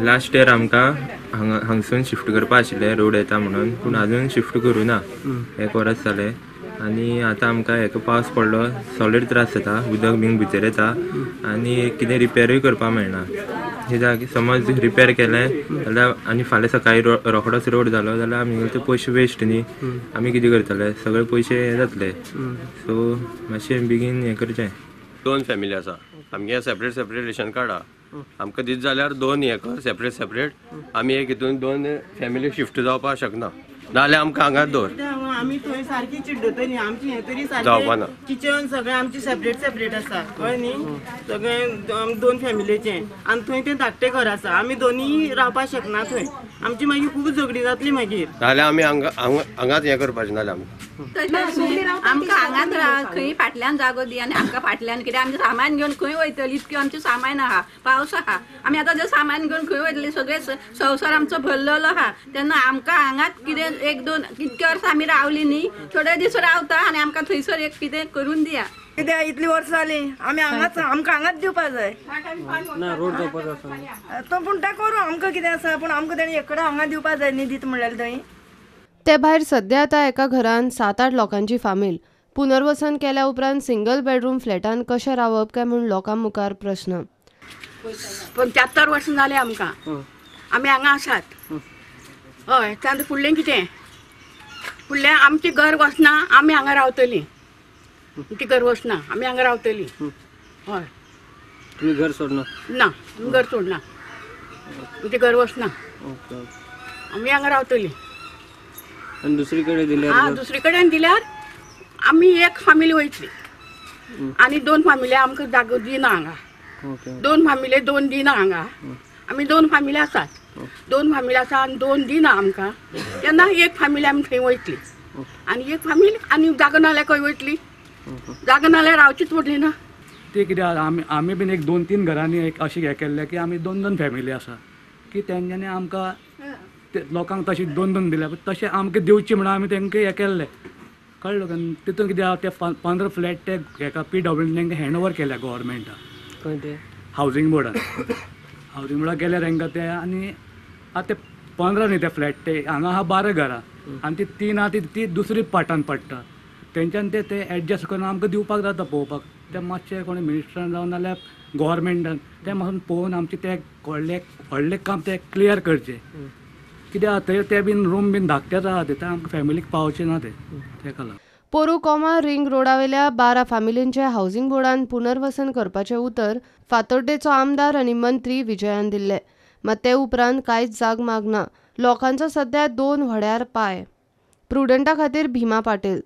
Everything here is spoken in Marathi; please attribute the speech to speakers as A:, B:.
A: लास्ट इयर आमकां हांगसून शिफ्ट करपा आशिल्लें रोड येता म्हणून, पूण अजून शिफ्ट करूना. 1 वर्स जालें आनी आतां आमकां हेका पावस पडलो, सॉलीड त्रास जाता, उदक बीन भितर येता आनी कितें रिपेरूय करपाक मेळना. हे जागे समज रिपेर केलें जाल्यार आनी फाल्यां सकाळीं रोखडोच रोड जालो जाल्यार आमी ते पयशे वेस्ट न्ही. आमी कितें करतले, सगळे पयशे हे जातले. सो मातशें बेगीन हें करचें.
B: 2 फॅमिली आसा, आमगे सेपरेट रेशन कार्ड आहा. आमकां दीत जाल्यार 2 एकर सेपरेट आमी एक हितून 2 फॅमिली शिफ्ट जावपाक शकना, नाल्यार आमकां हांगाच दवर.
C: आमी थंय सारकी चिड्डतली, आमची हे तरी
B: जावपाना.
C: किचन सगळें आमचे सेपरेट आसा, कळ्ळें न्ही. सगळें 2 फॅमिलीचे आनी थंय तें धाकटें घर आसा. आमी दोनी रावपाक शकना थंय. आमची मागीर खूब झगडी जातली मागीर.
B: नाल्यार आमी हांगाच हें करपाचें नाल्यार
D: आमकां हांगाच खंय फाटल्यान जागो दी आनी आमकां फाटल्यान कितें आमचें सामान घेवन खंय वयतली. इतकें आमचें सामान आहा, पावस आहा, आमी आतां जें सामान घेवन खंय वयतली. सगळें संवसार आमचो भरलेलो आहा, तेन्ना आमकां हांगाच कितें 1-2 कितके वर्स आमी रावली न्ही, थोडे दीस रावता आनी आमकां थंयसर एक कितें करून दिया.
C: कित्याक इतली वर्सां जालीं आमी आमकां हांगाच दिवपाक जाय. तो पूण तें करूं, आमकां कितें आसा, पूण आमकां तेणी एकडे हांगा दिवपाक जाय न्ही दीत म्हणल्यार थंय.
E: ते भायर सध्या आतां एका घरान 7-8 लोकांची फामील. पुनर्वसन केल्या उपरांत सिंगल बेडरूम फ्लॅटान कशें रावप काय म्हूण लोकां मुखार प्रश्न.
D: 75 वर्सां जालीं आमकां, आमी हांगा आसात. हय, तांकां फुडलें कितें, फुडलें आमचें घर वचना, आमी हांगा रावतलीं. आमचें घर वचना, आमी हांगा रावतलीं. हय,
F: तुम्ही घर सोडना?
D: ना, आमी घर सोडना, आमचें घर वचना, आमी हांगा रावतलीं.
F: आणि दुसरीकडे दिल्यार?
D: दुसरे कडेन दिल्यार आमी एक फॅमिली वयतली आनी 2 फॅमिली आमकां जागो दिना हांगा. 2 फॅमिली 2 दिना हांगा. आमी 2 फॅमिली आसात, 2 फॅमिली आसा आनी 2 दिना आमकां. तेन्ना एक फॅमिली आमी थंय वयतली आनी एक फॅमिली आनी जागो नाल्यार खंय वयतली. जागो नाल्यार रावचीच पडली ना.
G: ते कित्याक आमी बीन एक 2-3 घरांनी एक अशें हें केल्लें की आमी 2 फॅमिली आसा की तेंच्यांनी आमकां लोकांक तशी 2 दिल्या, तशें आमकां दिवची म्हणून आमी तेंकां हें केल्लें. कळ्ळें तुका. तितून कितें ते 15 फ्लॅट ते हेका PWD तेंकां हँड ओवर केल्या गव्हर्मेंटान.
F: खंय ते?
G: हावजींग बोर्डान गेल्यार तेंकां ते. आनी आतां ते 15 न्ही ते फ्लॅट, ते हांगा आहा 12 घरां आनी ती 3 आहा ती दुसरी पार्टान पडटा. तेंच्यान ते एडजस्ट करून आमकां दिवपाक जाता पळोवपाक. ते मातशें कोणी मिनिस्टरान जावन नाल्यार गव्हर्मेंटान ते मातून पळोवन आमचें तें व्हडलें काम ते क्लियर करचें. कित्याक थंय ते बीन रूम बीन धाकटेच आहा, ते आमकां फॅमिलीक पावचे ना तेका लागून.
E: पोरुकोमा रिंग रोडावेल्या 12 फामिलींचे हावजींग बोर्डान पुनर्वसन करपाचें उतर फातोड्डेचो आमदार आनी मंत्री विजयान दिल्लें. मात ते उपरांत कांयच जाग मागना. लोकांचो सध्या 2 व्हड्यार पाय. प्रुडंटा खातीर भीमा पाटील.